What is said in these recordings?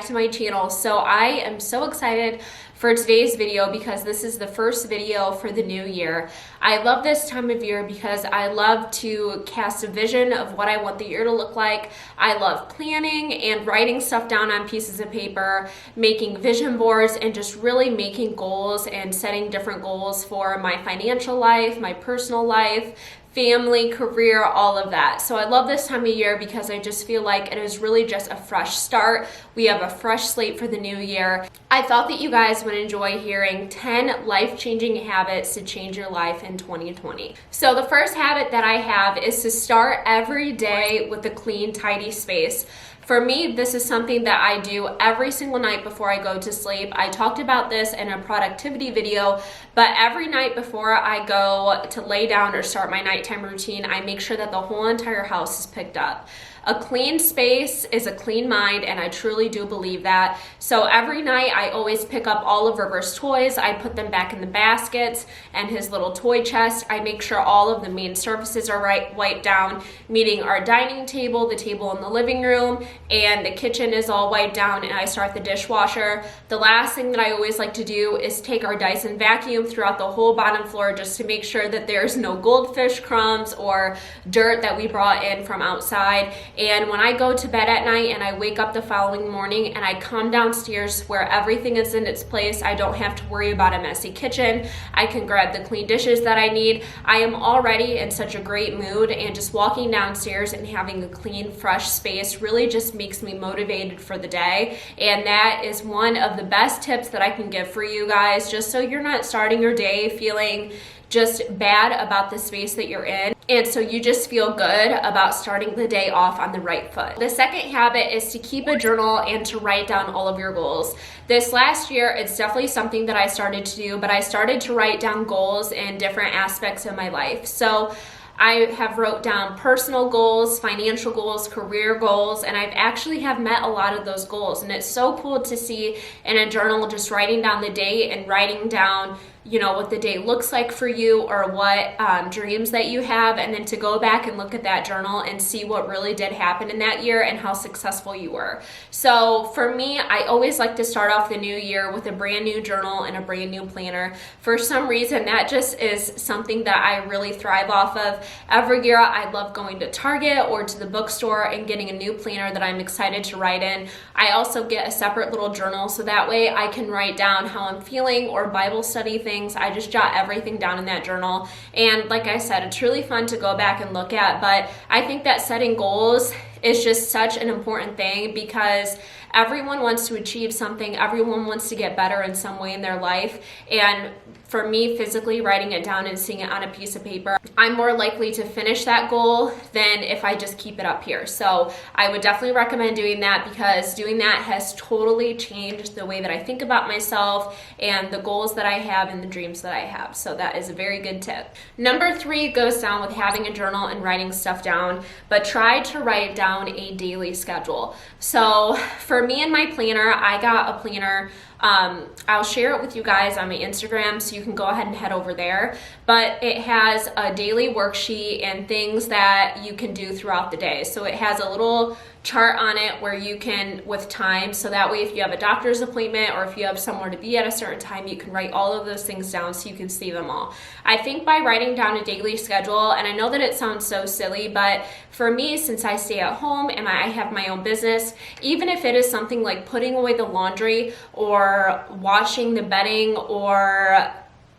to my channel. So I am so excited for today's video because this is the first video for the new year. I love this time of year because I love to cast a vision of what I want the year to look like. I love planning and writing stuff down on pieces of paper, making vision boards, and just really making goals and setting different goals for my financial life, my personal life, family, career, all of that. So I love this time of year because I just feel like it is really just a fresh start. We have a fresh slate for the new year. I thought that you guys would enjoy hearing 10 life-changing habits to change your life in 2020. So the first habit that I have is to start every day with a clean, tidy space. For me, this is something that I do every single night before I go to sleep. I talked about this in a productivity video, but every night before I go to lay down or start my nighttime routine, I make sure that the whole entire house is picked up. A clean space is a clean mind, and I truly do believe that. So every night I always pick up all of River's toys. I put them back in the baskets and his little toy chest. I make sure all of the main surfaces are wiped down, meaning our dining table, the table in the living room, and the kitchen is all wiped down, and I start the dishwasher. The last thing that I always like to do is take our Dyson vacuum throughout the whole bottom floor just to make sure that there's no goldfish crumbs or dirt that we brought in from outside. And when I go to bed at night and I wake up the following morning and I come downstairs where everything is in its place, I don't have to worry about a messy kitchen. I can grab the clean dishes that I need. I am already in such a great mood, and just walking downstairs and having a clean, fresh space really just makes me motivated for the day. And that is one of the best tips that I can give for you guys, just so you're not starting your day feeling just bad about the space that you're in, and so you just feel good about starting the day off on the right foot. The second habit is to keep a journal and to write down all of your goals. This last year, it's definitely something that I started to do, but I started to write down goals in different aspects of my life. So I have wrote down personal goals, financial goals, career goals, and I've actually have met a lot of those goals. And it's so cool to see in a journal just writing down the date and writing down, you know, what the day looks like for you or what dreams that you have, and then to go back and look at that journal and see what really did happen in that year and how successful you were. So for me, I always like to start off the new year with a brand new journal and a brand new planner. For some reason, that just is something that I really thrive off of. Every year, I love going to Target or to the bookstore and getting a new planner that I'm excited to write in. I also get a separate little journal so that way I can write down how I'm feeling or Bible study things. I just jot everything down in that journal. And like I said, it's really fun to go back and look at, but I think that setting goals is just such an important thing because everyone wants to achieve something. Everyone wants to get better in some way in their life. And for me, physically writing it down and seeing it on a piece of paper, I'm more likely to finish that goal than if I just keep it up here. So I would definitely recommend doing that because doing that has totally changed the way that I think about myself and the goals that I have and the dreams that I have. So that is a very good tip. Number 3 goes down with having a journal and writing stuff down, but try to write down a daily schedule. So for me and my planner, I got a planner. I'll share it with you guys on my Instagram, so you can go ahead and head over there. But it has a daily worksheet and things that you can do throughout the day. So it has a little chart on it where you can, with time, so that way if you have a doctor's appointment or if you have somewhere to be at a certain time, you can write all of those things down so you can see them all. I think by writing down a daily schedule, and I know that it sounds so silly, but for me, since I stay at home and I have my own business, even if it is something like putting away the laundry or washing the bedding or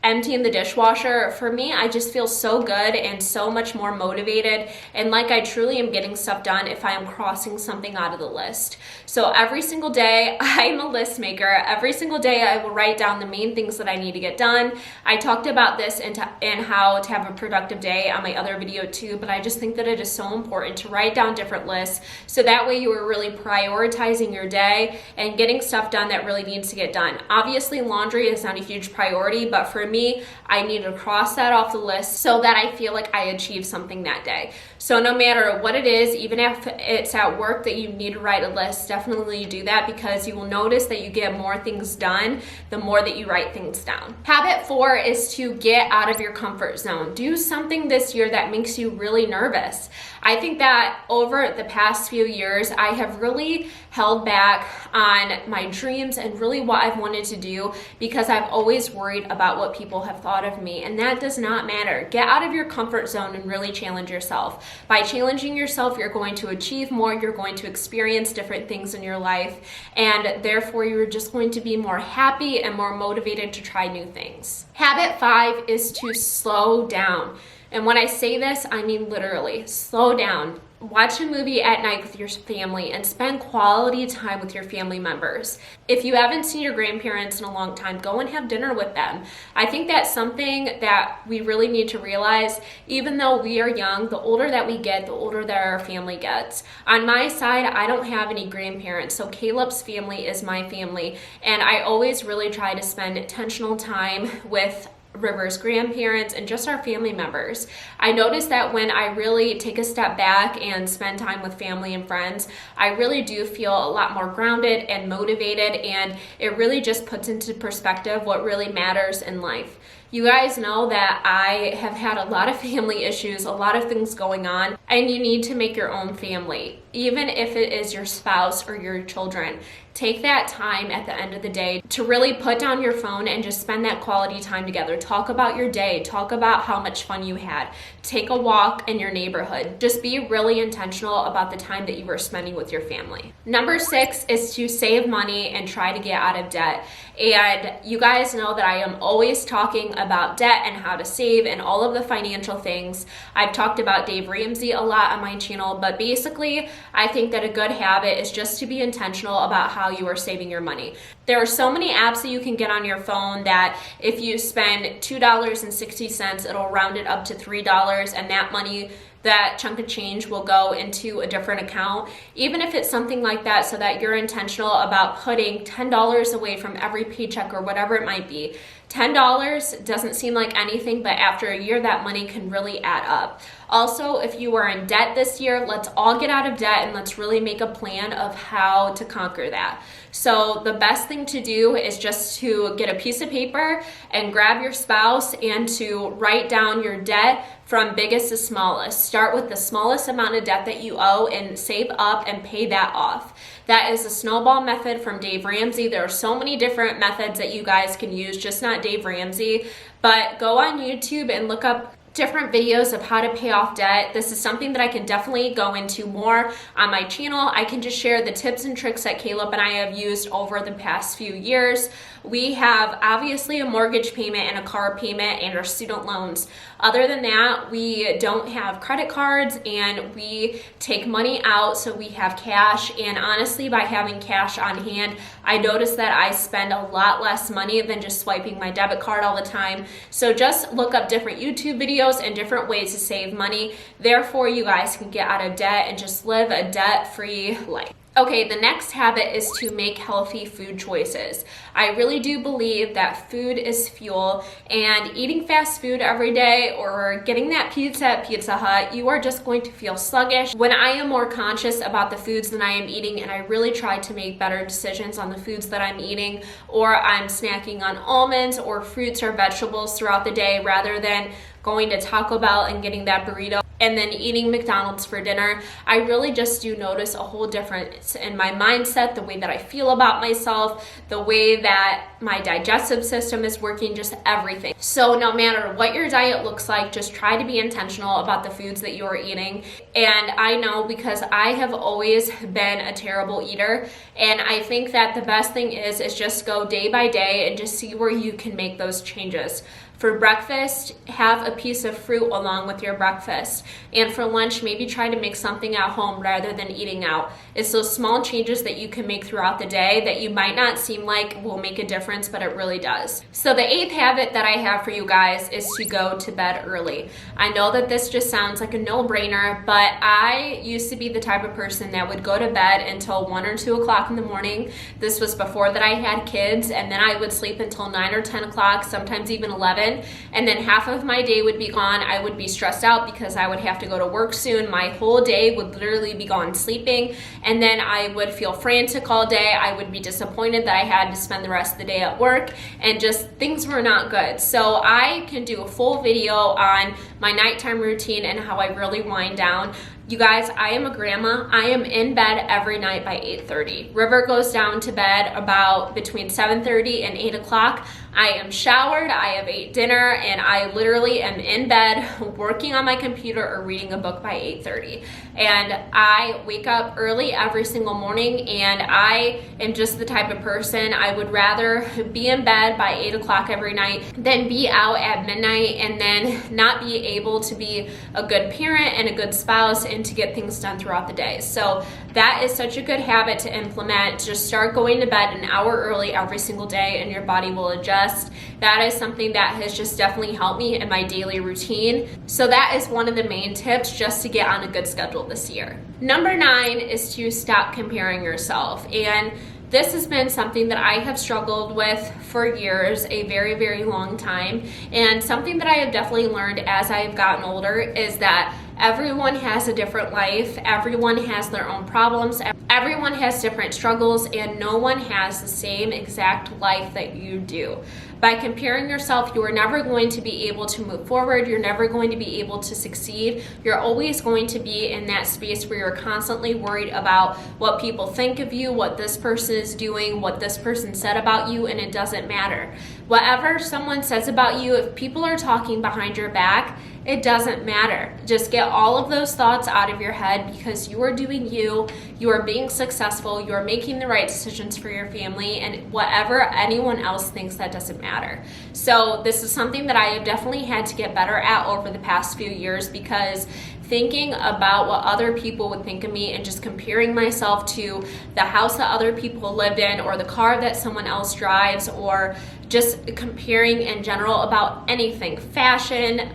emptying the dishwasher, for me, I just feel so good and so much more motivated, and like I truly am getting stuff done if I am crossing something out of the list. So every single day, I'm a list maker. Every single day, I will write down the main things that I need to get done. I talked about this and how to have a productive day on my other video too, but I just think that it is so important to write down different lists so that way you are really prioritizing your day and getting stuff done that really needs to get done. Obviously, laundry is not a huge priority, but for me, me, I need to cross that off the list so that I feel like I achieved something that day. So no matter what it is, even if it's at work that you need to write a list, definitely do that, because you will notice that you get more things done the more that you write things down. Habit 4 is to get out of your comfort zone. Do something this year that makes you really nervous. I think that over the past few years, I have really held back on my dreams and really what I've wanted to do, because I've always worried about what people have thought of me, and that does not matter. Get out of your comfort zone and really challenge yourself. By challenging yourself, you're going to achieve more, you're going to experience different things in your life, and therefore you're just going to be more happy and more motivated to try new things. Habit 5 is to slow down. And when I say this, I mean literally, slow down. Watch a movie at night with your family and spend quality time with your family members. If you haven't seen your grandparents in a long time, go and have dinner with them. I think that's something that we really need to realize. Even though we are young, the older that we get, the older that our family gets. On my side, I don't have any grandparents, so Caleb's family is my family, and I always really try to spend intentional time with River's grandparents and just our family members. I noticed that when I really take a step back and spend time with family and friends, I really do feel a lot more grounded and motivated, and it really just puts into perspective what really matters in life. You guys know that I have had a lot of family issues, a lot of things going on, and you need to make your own family, even if it is your spouse or your children. Take that time at the end of the day to really put down your phone and just spend that quality time together. Talk about your day. Talk about how much fun you had. Take a walk in your neighborhood. Just be really intentional about the time that you are spending with your family. Number 6 is to save money and try to get out of debt. And you guys know that I am always talking about debt and how to save and all of the financial things. I've talked about Dave Ramsey a lot on my channel, but basically I think that a good habit is just to be intentional about how you are saving your money. There are so many apps that you can get on your phone that if you spend $2.60, it'll round it up to $3, and that money, that chunk of change, will go into a different account. Even if it's something like that, so that you're intentional about putting $10 away from every paycheck or whatever it might be. $10 doesn't seem like anything, but after a year, that money can really add up. Also, if you are in debt this year, let's all get out of debt and let's really make a plan of how to conquer that. So the best thing to do is just to get a piece of paper and grab your spouse and to write down your debt from biggest to smallest. Start with the smallest amount of debt that you owe and save up and pay that off. That is the snowball method from Dave Ramsey. There are so many different methods that you guys can use, just not Dave Ramsey. But go on YouTube and look up different videos of how to pay off debt. This is something that I can definitely go into more on my channel. I can just share the tips and tricks that Caleb and I have used over the past few years. We have obviously a mortgage payment and a car payment and our student loans. Other than that, we don't have credit cards and we take money out, so we have cash. And honestly, by having cash on hand, I notice that I spend a lot less money than just swiping my debit card all the time. So just look up different YouTube videos and different ways to save money. Therefore, you guys can get out of debt and just live a debt-free life. Okay, the next habit is to make healthy food choices. I really do believe that food is fuel, and eating fast food every day or getting that pizza at Pizza Hut, you are just going to feel sluggish. When I am more conscious about the foods that I am eating and I really try to make better decisions on the foods that I'm eating, or I'm snacking on almonds or fruits or vegetables throughout the day rather than going to Taco Bell and getting that burrito and then eating McDonald's for dinner, I really just do notice a whole difference in my mindset, the way that I feel about myself, the way that my digestive system is working, just everything. So no matter what your diet looks like, just try to be intentional about the foods that you're eating. And I know, because I have always been a terrible eater, and I think that the best thing is just go day by day and just see where you can make those changes. For breakfast, have a piece of fruit along with your breakfast. And for lunch, maybe try to make something at home rather than eating out. It's those small changes that you can make throughout the day that you might not seem like will make a difference, but it really does. So the 8th habit that I have for you guys is to go to bed early. I know that this just sounds like a no-brainer, but I used to be the type of person that would go to bed until 1 or 2 o'clock in the morning. This was before that I had kids, and then I would sleep until 9 or 10 o'clock, sometimes even 11. 7, and then half of my day would be gone. I would be stressed out because I would have to go to work soon. My whole day would literally be gone sleeping, and then I would feel frantic all day. I would be disappointed that I had to spend the rest of the day at work, and just things were not good. So I can do a full video on my nighttime routine and how I really wind down. You guys, I am a grandma. I am in bed every night by 8:30. River goes down to bed about between 7:30 and 8 o'clock. I am showered, I have ate dinner, and I literally am in bed working on my computer or reading a book by 8:30. And I wake up early every single morning, and I am just the type of person, I would rather be in bed by 8 o'clock every night than be out at midnight and then not be able to be a good parent and a good spouse and to get things done throughout the day. So that is such a good habit to implement. Just start going to bed an hour early every single day and your body will adjust. That is something that has just definitely helped me in my daily routine. So that is one of the main tips just to get on a good schedule this year. Number 9 is to stop comparing yourself. And this has been something that I have struggled with for years, a very, very long time. And something that I have definitely learned as I've gotten older is that everyone has a different life. Everyone has their own problems. Everyone has different struggles, and no one has the same exact life that you do. By comparing yourself, you are never going to be able to move forward. You're never going to be able to succeed. You're always going to be in that space where you're constantly worried about what people think of you, what this person is doing, what this person said about you, and it doesn't matter. Whatever someone says about you, if people are talking behind your back, it doesn't matter. Just get all of those thoughts out of your head because you are doing you, you are being successful, you are making the right decisions for your family, and whatever anyone else thinks, that doesn't matter. So this is something that I have definitely had to get better at over the past few years, because thinking about what other people would think of me and just comparing myself to the house that other people lived in or the car that someone else drives, or just comparing in general about anything, fashion,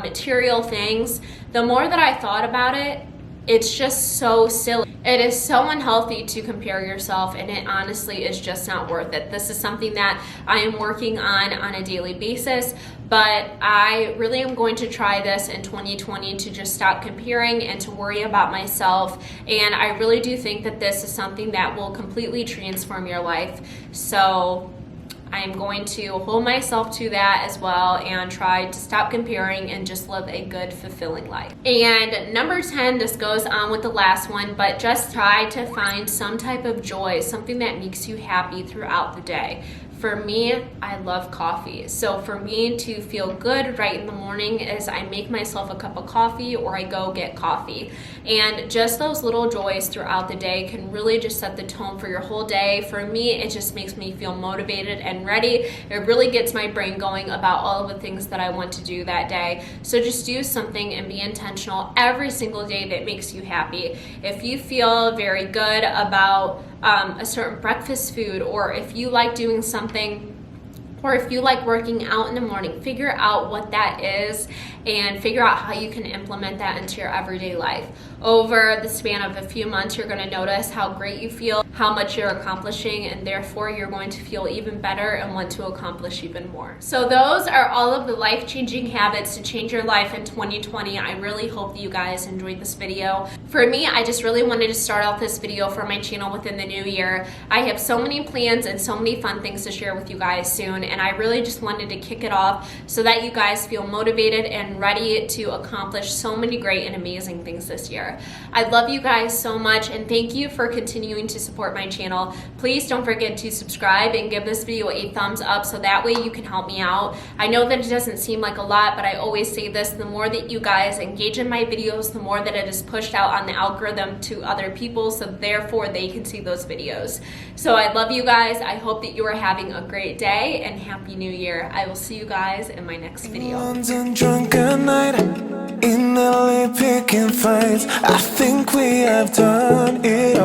material things, the more that I thought about it, it's just so silly. It is so unhealthy to compare yourself, and it honestly is just not worth it. This is something that I am working on a daily basis, but I really am going to try this in 2020 to just stop comparing and to worry about myself. And I really do think that this is something that will completely transform your life. So I am going to hold myself to that as well and try to stop comparing and just live a good, fulfilling life. And number 10, this goes on with the last one, but just try to find some type of joy, something that makes you happy throughout the day. For me, I love coffee. So for me to feel good right in the morning is I make myself a cup of coffee or I go get coffee. And just those little joys throughout the day can really just set the tone for your whole day. For me, it just makes me feel motivated and ready. It really gets my brain going about all of the things that I want to do that day. So just do something and be intentional every single day that makes you happy. If you feel very good about a certain breakfast food, or if you like doing something, or if you like working out in the morning, figure out what that is and figure out how you can implement that into your everyday life. Over the span of a few months, you're going to notice how great you feel, how much you're accomplishing, and therefore you're going to feel even better and want to accomplish even more. So those are all of the life-changing habits to change your life in 2020. I really hope that you guys enjoyed this video. For me, I just really wanted to start out this video for my channel within the new year. I have so many plans and so many fun things to share with you guys soon, and I really just wanted to kick it off so that you guys feel motivated and ready to accomplish so many great and amazing things this year. I love you guys so much, and thank you for continuing to support my channel. Please don't forget to subscribe and give this video a thumbs up so that way you can help me out. I know that it doesn't seem like a lot, but I always say this: the more that you guys engage in my videos, the more that it is pushed out on the algorithm to other people, so therefore they can see those videos. So I love you guys. I hope that you are having a great day, and Happy New Year. I will see you guys in my next video. Night in LA picking fights, I think we have done it